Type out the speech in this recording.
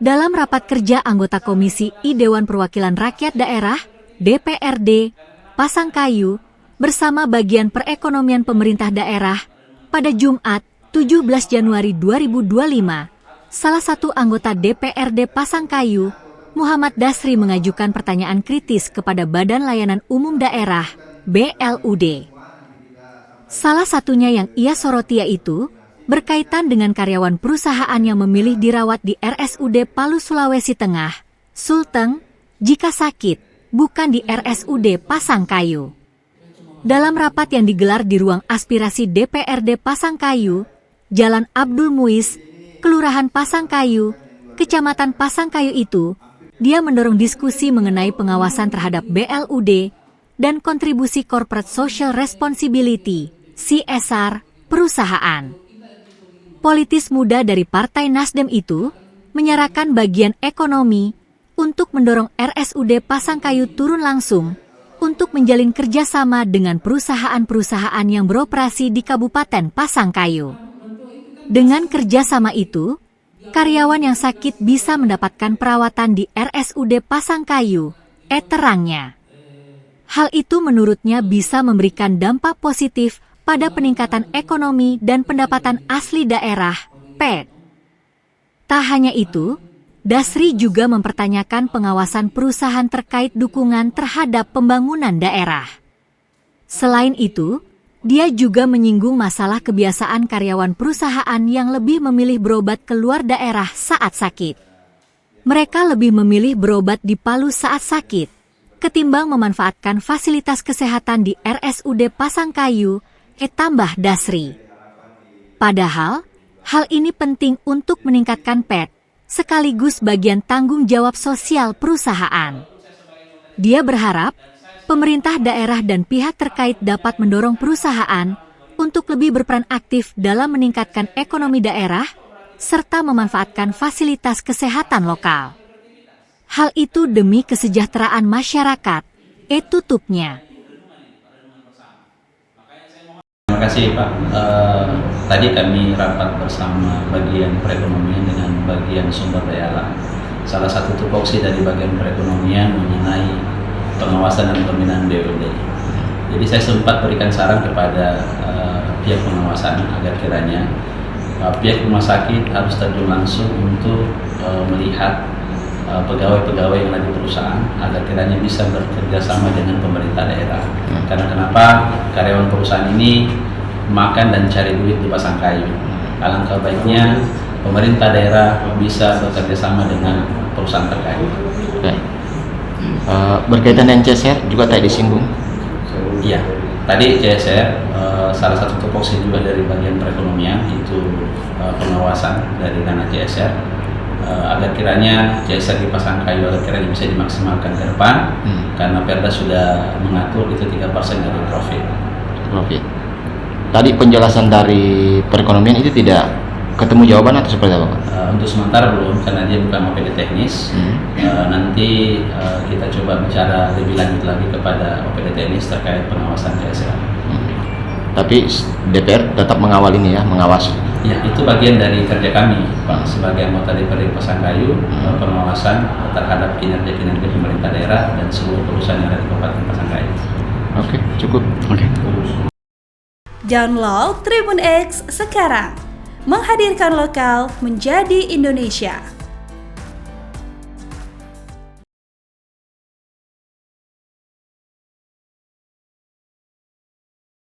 Dalam rapat kerja anggota Komisi I Dewan Perwakilan Rakyat Daerah, DPRD, Pasangkayu, bersama bagian perekonomian pemerintah daerah, pada Jumat, 17 Januari 2025, salah satu anggota DPRD Pasangkayu, Muhammad Dasri mengajukan pertanyaan kritis kepada Badan Layanan Umum Daerah, BLUD. Salah satunya yang ia soroti yaitu berkaitan dengan karyawan perusahaan yang memilih dirawat di RSUD Palu Sulawesi Tengah, Sulteng, jika sakit, bukan di RSUD Pasangkayu. Dalam rapat yang digelar di ruang aspirasi DPRD Pasangkayu, Jalan Abdul Muiz, Kelurahan Pasangkayu, Kecamatan Pasangkayu itu, dia mendorong diskusi mengenai pengawasan terhadap BLUD dan kontribusi Corporate Social Responsibility, CSR, perusahaan. Politis muda dari Partai Nasdem itu menyerahkan bagian ekonomi untuk mendorong RSUD Pasangkayu turun langsung untuk menjalin kerjasama dengan perusahaan-perusahaan yang beroperasi di Kabupaten Pasangkayu. Dengan kerjasama itu, karyawan yang sakit bisa mendapatkan perawatan di RSUD Pasangkayu, terangnya. Hal itu menurutnya bisa memberikan dampak positif pada peningkatan ekonomi dan pendapatan asli daerah, PED. Tak hanya itu, Dasri juga mempertanyakan pengawasan perusahaan terkait dukungan terhadap pembangunan daerah. Selain itu, dia juga menyinggung masalah kebiasaan karyawan perusahaan yang lebih memilih berobat keluar daerah saat sakit. Mereka lebih memilih berobat di Palu saat sakit, ketimbang memanfaatkan fasilitas kesehatan di RSUD Pasangkayu, tambah Dasri. Padahal, hal ini penting untuk meningkatkan PED, sekaligus bagian tanggung jawab sosial perusahaan. Dia berharap, pemerintah daerah dan pihak terkait dapat mendorong perusahaan untuk lebih berperan aktif dalam meningkatkan ekonomi daerah, serta memanfaatkan fasilitas kesehatan lokal. Hal itu demi kesejahteraan masyarakat, tutupnya. Terima kasih Pak. Tadi kami rapat bersama bagian perekonomian dengan bagian sumber daya alam. Salah satu tupoksi dari bagian perekonomian mengenai pengawasan dan pembinaan BUD. Jadi saya sempat berikan saran kepada pihak pengawasan agar kiranya pihak rumah sakit harus terjun langsung untuk melihat pegawai-pegawai yang ada di perusahaan agar kiranya bisa bekerja sama dengan pemerintah daerah. Karena kenapa karyawan perusahaan ini makan dan cari duit di Pasangkayu. Alangkah baiknya pemerintah daerah bisa bekerja sama dengan perusahaan terkait. Berkaitan dengan CSR juga tadi disinggung. Iya, tadi CSR salah satu tupoksi juga dari bagian perekonomian itu pengawasan dari dana CSR. Agar kiranya CSR di Pasangkayu agar kiranya bisa dimaksimalkan ke depan, karena Perda sudah mengatur itu 3% dari profit. Tadi penjelasan dari perekonomian itu tidak ketemu jawaban atau seperti apa Pak? Untuk sementara belum, karena dia bukan OPD teknis. Nanti kita coba bicara lebih lanjut lagi kepada OPD teknis terkait pengawasan CSR. Tapi DPR tetap mengawal ini ya, mengawasi. Ya, itu bagian dari kerja kami, Pak, sebagai anggota DPRD Pasangkayu, pengawasan terhadap kinerja-kinerja pemerintah daerah dan seluruh perusahaan yang ada di Kabupaten Pasangkayu. Oke, cukup. Download Tribun X sekarang, menghadirkan lokal menjadi Indonesia.